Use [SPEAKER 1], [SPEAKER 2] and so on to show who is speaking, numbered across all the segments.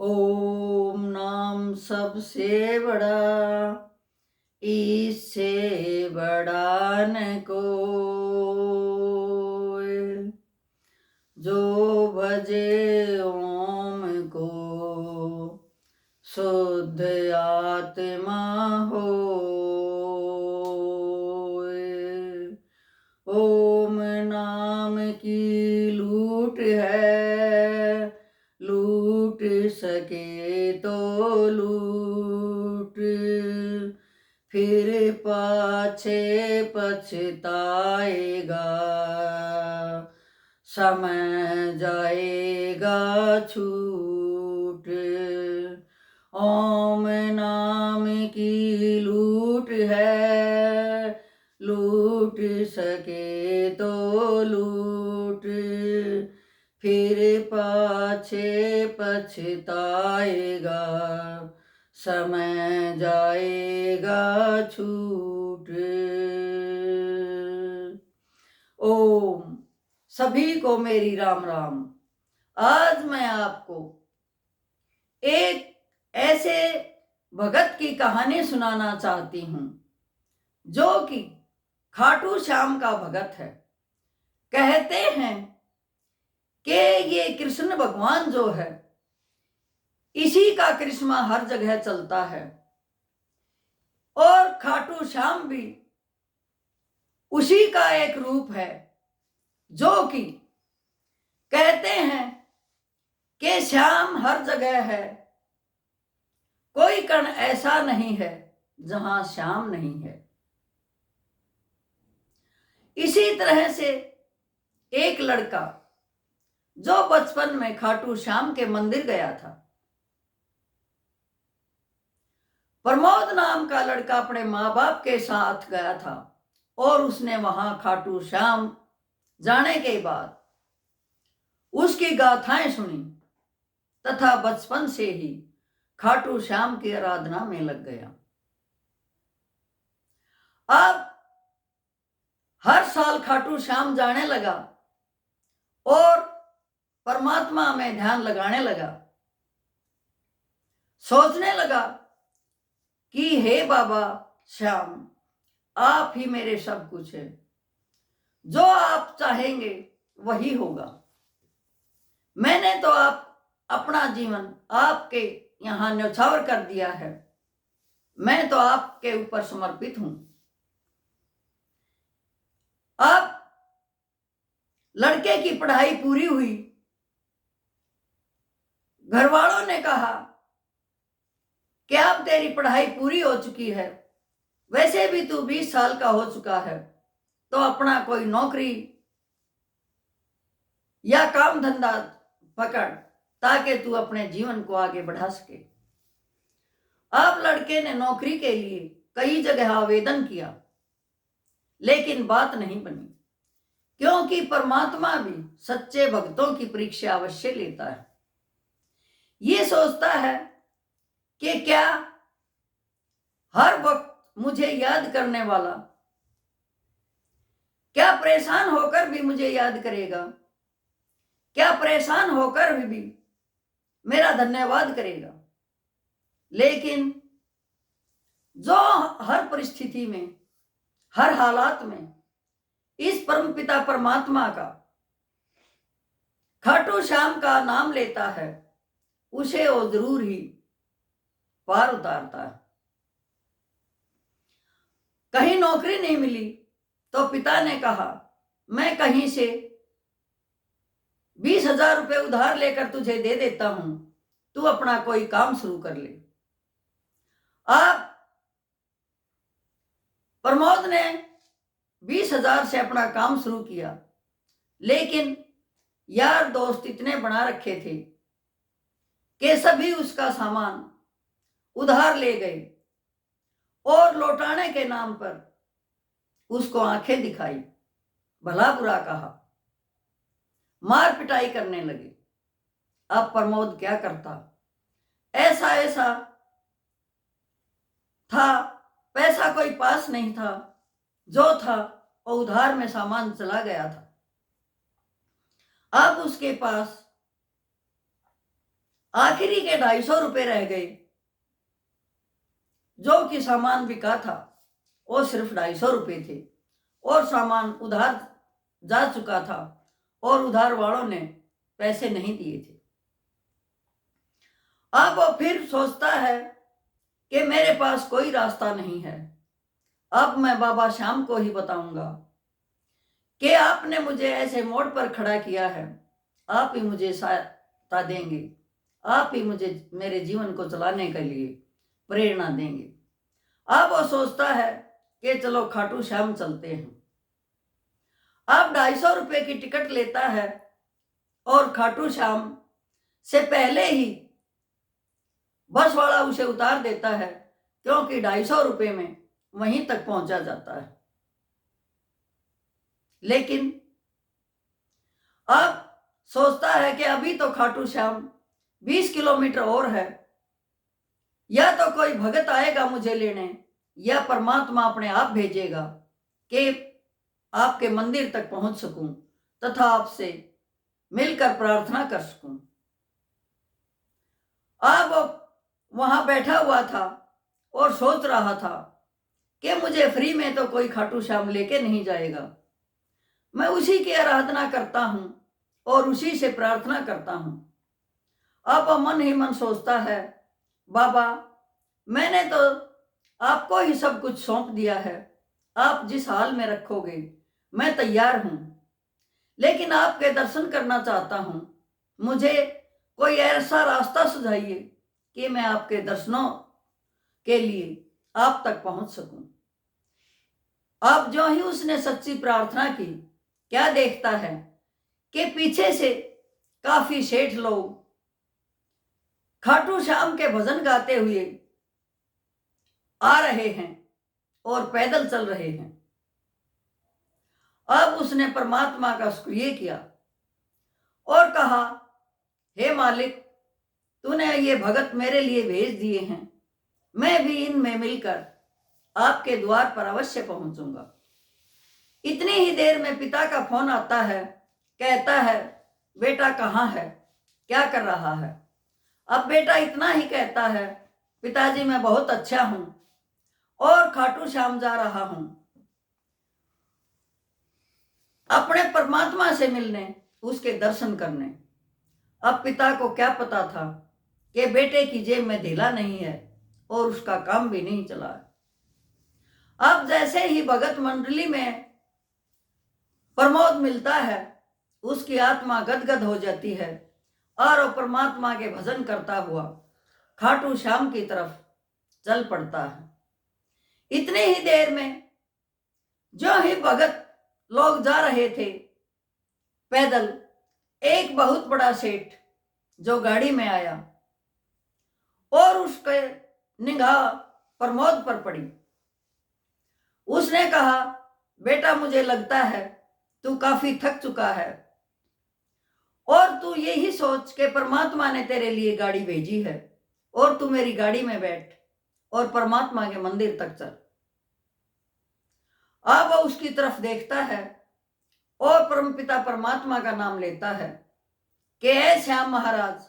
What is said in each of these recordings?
[SPEAKER 1] ओम नाम सबसे बड़ा, इससे बड़ा न कोई। जो भजे ओम को शुद्ध आत्मा होए। ओम नाम की लूट है, लूट सके तो लूट, फिर पाछे पछताएगा, समय जाएगा छूट। ओम नाम की लूट है, लूट सके तो लूट, फिर पाछे पछताएगा, समय जाएगा छूट। ओम सभी को मेरी राम राम। आज मैं आपको एक ऐसे भगत की कहानी सुनाना चाहती हूं जो कि खाटू श्याम का भगत है। कहते हैं कि ये कृष्ण भगवान जो है, इसी का करिश्मा हर जगह चलता है और खाटू श्याम भी उसी का एक रूप है, जो कि कहते हैं कि श्याम हर जगह है, कोई कण ऐसा नहीं है जहां श्याम नहीं है। इसी तरह से एक लड़का जो बचपन में खाटू श्याम के मंदिर गया था, प्रमोद नाम का लड़का अपने माँ बाप के साथ गया था और उसने वहां खाटू श्याम जाने के बाद उसकी गाथाएं सुनी तथा बचपन से ही खाटू श्याम की आराधना में लग गया। अब हर साल खाटू श्याम जाने लगा और परमात्मा में ध्यान लगाने लगा। सोचने लगा कि हे बाबा श्याम, आप ही मेरे सब कुछ है, जो आप चाहेंगे वही होगा। मैंने तो आप अपना जीवन आपके यहाँ न्यौछावर कर दिया है, मैं तो आपके ऊपर समर्पित हूं। अब लड़के की पढ़ाई पूरी हुई। घर वालों ने कहा कि अब तेरी पढ़ाई पूरी हो चुकी है, वैसे भी तू 20 साल का हो चुका है, तो अपना कोई नौकरी या काम धंधा पकड़ ताकि तू अपने जीवन को आगे बढ़ा सके। अब लड़के ने नौकरी के लिए कई जगह आवेदन किया, लेकिन बात नहीं बनी, क्योंकि परमात्मा भी सच्चे भक्तों की परीक्षा अवश्य लेता है। ये सोचता है कि क्या हर वक्त मुझे याद करने वाला क्या परेशान होकर भी मुझे याद करेगा, क्या परेशान होकर भी मेरा धन्यवाद करेगा। लेकिन जो हर परिस्थिति में, हर हालात में इस परमपिता परमात्मा का, खाटू श्याम का नाम लेता है, उसे वो जरूर ही पार उतारता है। कहीं नौकरी नहीं मिली तो पिता ने कहा, मैं कहीं से 20,000 रुपये उधार लेकर तुझे दे देता हूं, तू अपना कोई काम शुरू कर ले। अब प्रमोद ने 20,000 से अपना काम शुरू किया, लेकिन यार दोस्त इतने बना रखे थे कि सभी उसका सामान उधार ले गए और लौटाने के नाम पर उसको आंखें दिखाई, भला बुरा कहा, मार पिटाई करने लगे। अब प्रमोद क्या करता? ऐसा ऐसा था, पैसा कोई पास नहीं था, जो था वो उधार में सामान चला गया था। अब उसके पास आखिरी के 250 रुपये रह गए। जो कि सामान बिका था वो सिर्फ 250 रुपये थे और सामान उधार जा चुका था और उधार वालों ने पैसे नहीं दिए थे। अब वो फिर सोचता है कि मेरे पास कोई रास्ता नहीं है, अब मैं बाबा श्याम को ही बताऊंगा कि आपने मुझे ऐसे मोड़ पर खड़ा किया है, आप ही मुझे सहायता देंगे, आप ही मुझे मेरे जीवन को चलाने के लिए प्रेरणा देंगे। अब वो सोचता है कि चलो खाटू श्याम चलते हैं। अब 250 रुपये की टिकट लेता है और खाटू श्याम से पहले ही बस वाला उसे उतार देता है, क्योंकि 250 रुपये में वहीं तक पहुंचा जाता है। लेकिन अब सोचता है कि अभी तो खाटू श्याम 20 किलोमीटर और है, या तो कोई भगत आएगा मुझे लेने या परमात्मा अपने आप भेजेगा कि आपके मंदिर तक पहुंच सकूं तथा आपसे मिलकर प्रार्थना कर सकूं। अब वहां बैठा हुआ था और सोच रहा था कि मुझे फ्री में तो कोई खाटू श्याम लेके नहीं जाएगा, मैं उसी की आराधना करता हूं और उसी से प्रार्थना करता हूं। अब मन ही मन सोचता है, बाबा मैंने तो आपको ही सब कुछ सौंप दिया है, आप जिस हाल में रखोगे मैं तैयार हूं, लेकिन आपके दर्शन करना चाहता हूं, मुझे कोई ऐसा रास्ता सुझाइए कि मैं आपके दर्शनों के लिए आप तक पहुंच सकूं। अब जो ही उसने सच्ची प्रार्थना की, क्या देखता है कि पीछे से काफी सेठ लोग खाटू श्याम के भजन गाते हुए आ रहे हैं और पैदल चल रहे हैं। अब उसने परमात्मा का शुक्रिया किया और कहा, हे मालिक तूने ये भगत मेरे लिए भेज दिए हैं, मैं भी इनमें मिलकर आपके द्वार पर अवश्य पहुंचूंगा। इतनी ही देर में पिता का फोन आता है, कहता है बेटा कहाँ है, क्या कर रहा है। अब बेटा इतना ही कहता है, पिताजी मैं बहुत अच्छा हूं और खाटू श्याम जा रहा हूं अपने परमात्मा से मिलने, उसके दर्शन करने। अब पिता को क्या पता था कि बेटे की जेब में ढीला नहीं है और उसका काम भी नहीं चला है। अब जैसे ही भगत मंडली में प्रमोद मिलता है, उसकी आत्मा गदगद हो जाती है और वो परमात्मा के भजन करता हुआ खाटू श्याम की तरफ चल पड़ता है। इतनी ही देर में जो ही भगत लोग जा रहे थे पैदल, एक बहुत बड़ा सेठ जो गाड़ी में आया और उसके निगाह प्रमोद पर पड़ी। उसने कहा, बेटा मुझे लगता है तू काफी थक चुका है और तू यही सोच के परमात्मा ने तेरे लिए गाड़ी भेजी है और तू मेरी गाड़ी में बैठ और परमात्मा के मंदिर तक चल। अब वह उसकी तरफ देखता है और परमपिता परमात्मा का नाम लेता है कि हे श्याम महाराज,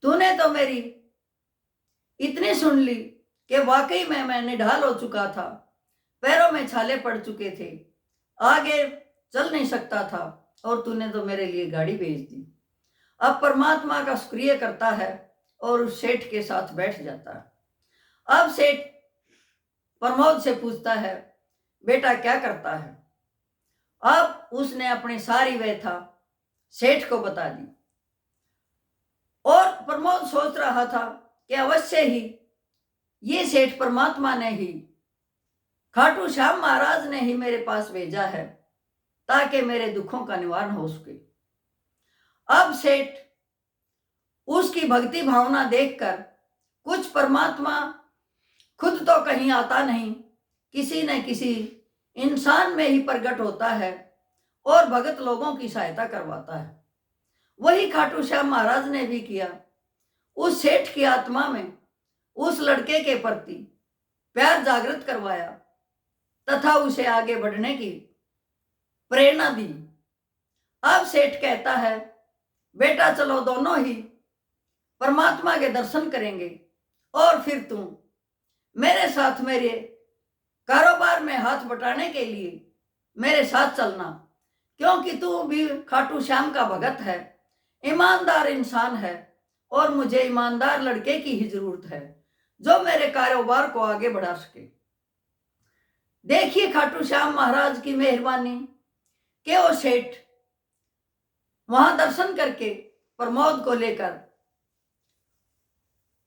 [SPEAKER 1] तूने तो मेरी इतनी सुन ली कि वाकई में मैं निढाल हो चुका था, पैरों में छाले पड़ चुके थे, आगे चल नहीं सकता था और तूने तो मेरे लिए गाड़ी भेज दी। अब परमात्मा का शुक्रिया करता है और उस सेठ के साथ बैठ जाता है। अब सेठ प्रमोद से पूछता है, बेटा क्या करता है। अब उसने अपनी सारी व्यथा सेठ को बता दी और प्रमोद सोच रहा था कि अवश्य ही ये सेठ परमात्मा ने ही, खाटू श्याम महाराज ने ही मेरे पास भेजा है ताकि मेरे दुखों का निवारण हो सके। अब सेठ उसकी भक्ति भावना देखकर, कुछ परमात्मा खुद तो कहीं आता नहीं, किसी न किसी इंसान में ही प्रकट होता है और भगत लोगों की सहायता करवाता है। वही खाटू श्याम महाराज ने भी किया। उस सेठ की आत्मा में उस लड़के के प्रति प्यार जागृत करवाया तथा उसे आगे बढ़ने की प्रेरणा दी। अब सेठ कहता है, बेटा चलो दोनों ही परमात्मा के दर्शन करेंगे और फिर तुम मेरे साथ मेरे कारोबार में हाथ बटाने के लिए मेरे साथ चलना, क्योंकि तू भी खाटू श्याम का भगत है, ईमानदार इंसान है और मुझे ईमानदार लड़के की ही जरूरत है जो मेरे कारोबार को आगे बढ़ा सके। देखिए खाटू श्याम महाराज की मेहरबानी कि वो सेठ वहां दर्शन करके प्रमोद को लेकर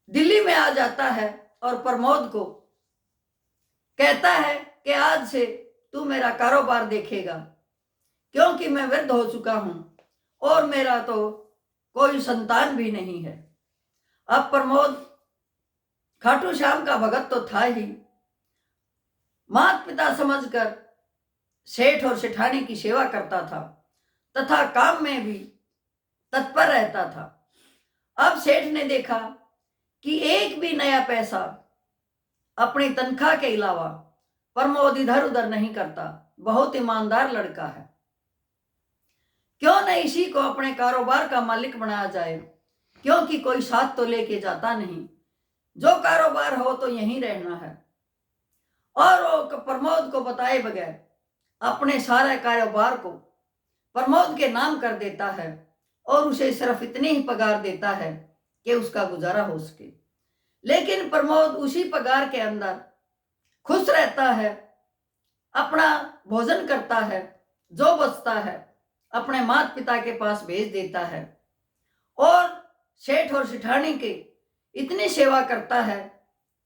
[SPEAKER 1] दिल्ली में आ जाता है और प्रमोद को कहता है कि आज से तू मेरा कारोबार देखेगा, क्योंकि मैं वृद्ध हो चुका हूं और मेरा तो कोई संतान भी नहीं है। अब प्रमोद खाटू श्याम का भगत तो था ही, माता पिता समझकर सेठ और सेठानी की सेवा करता था तथा काम में भी तत्पर रहता था। अब सेठ ने देखा कि एक भी नया पैसा अपनी तनख्वाह के अलावा प्रमोद इधर उधर नहीं करता, बहुत ईमानदार लड़का है, क्यों न इसी को अपने कारोबार का मालिक बनाया जाए, क्योंकि कोई साथ तो लेके जाता नहीं, जो कारोबार हो तो यहीं रहना है। और वो प्रमोद को बताए बगैर अपने सारे कारोबार को प्रमोद के नाम कर देता है और उसे सिर्फ इतनी ही पगार देता है कि उसका गुजारा हो सके। लेकिन प्रमोद उसी पगार के अंदर खुश रहता है, अपना भोजन करता है, जो बचता है अपने माता पिता के पास भेज देता है और सेठ और सेठानी के इतनी सेवा करता है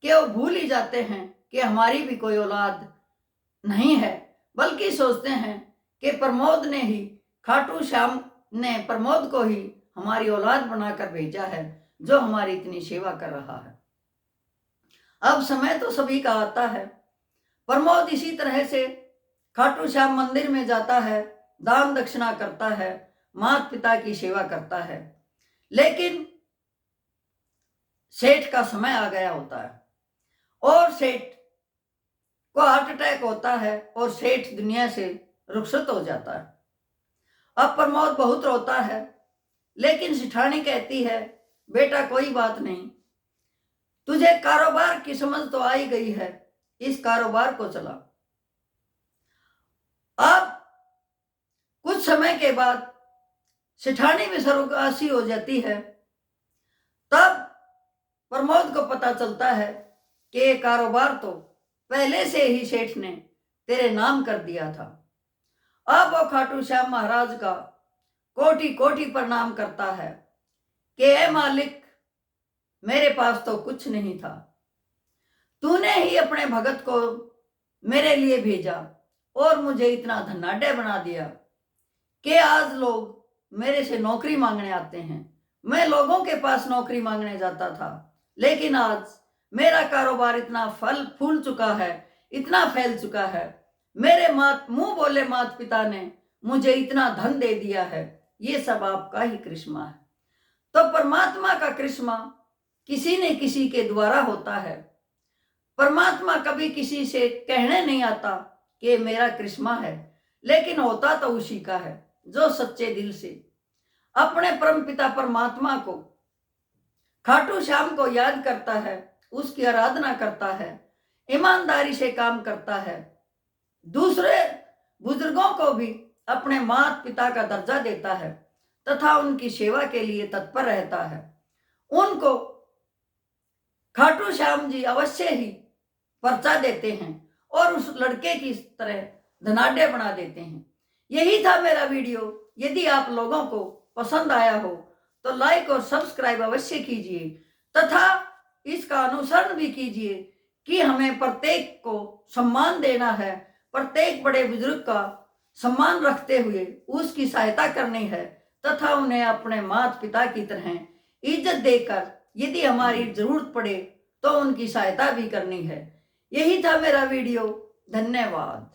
[SPEAKER 1] कि वो भूल ही जाते हैं कि हमारी भी कोई औलाद नहीं है, बल्कि सोचते हैं कि प्रमोद ने ही, खाटू श्याम ने प्रमोद को ही हमारी औलाद बनाकर भेजा है जो हमारी इतनी सेवा कर रहा है। अब समय तो सभी का आता है। प्रमोद इसी तरह से खाटू श्याम मंदिर में जाता है, दान दक्षिणा करता है, माता पिता की सेवा करता है। लेकिन सेठ का समय आ गया होता है और सेठ को हार्ट अटैक होता है और सेठ दुनिया से रुखसत हो जाता है। अब प्रमोद बहुत रोता है, लेकिन सेठानी कहती है, बेटा कोई बात नहीं, तुझे कारोबार की समझ तो आई गई है, इस कारोबार को चला। अब कुछ समय के बाद सेठानी भी स्वर्गवासी हो जाती है। तब प्रमोद को पता चलता है कि ये कारोबार तो पहले से ही सेठ ने तेरे नाम कर दिया था। अब वो खाटू श्याम महाराज का कोटि कोटि प्रणाम करता है कि ए मालिक, मेरे पास तो कुछ नहीं था, तूने ही अपने भगत को मेरे लिए भेजा और मुझे इतना धनाढ्य बना दिया कि आज लोग मेरे से नौकरी मांगने आते हैं। मैं लोगों के पास नौकरी मांगने जाता था, लेकिन आज मेरा कारोबार इतना फल फूल चुका है, इतना फैल चुका है, मेरे मुंह बोले माता पिता ने मुझे इतना धन दे दिया है, ये सब आपका ही करिश्मा है। तो परमात्मा का करिश्मा किसी न किसी के द्वारा होता है। परमात्मा कभी किसी से कहने नहीं आता कि मेरा करिश्मा है, लेकिन होता तो उसी का है जो सच्चे दिल से अपने परमपिता परमात्मा को, खाटू श्याम को याद करता है, उसकी आराधना करता है, ईमानदारी से काम करता है, दूसरे बुजुर्गों को भी अपने माता पिता का दर्जा देता है तथा उनकी सेवा के लिए तत्पर रहता है। उनको खाटू श्याम जी अवश्य ही पर्चा देते हैं और उस लड़के की तरह धनाढ्य बना देते हैं। यही था मेरा वीडियो। यदि आप लोगों को पसंद आया हो तो लाइक और सब्सक्राइब अवश्य कीजिए तथा इसका अनुसरण भी कीजिए कि हमें प्रत्येक को सम्मान देना है, प्रत्येक बड़े बुजुर्ग का सम्मान रखते हुए उसकी सहायता करनी है तथा उन्हें अपने माता पिता की तरह इज्जत देकर यदि हमारी जरूरत पड़े तो उनकी सहायता भी करनी है। यही था मेरा वीडियो। धन्यवाद।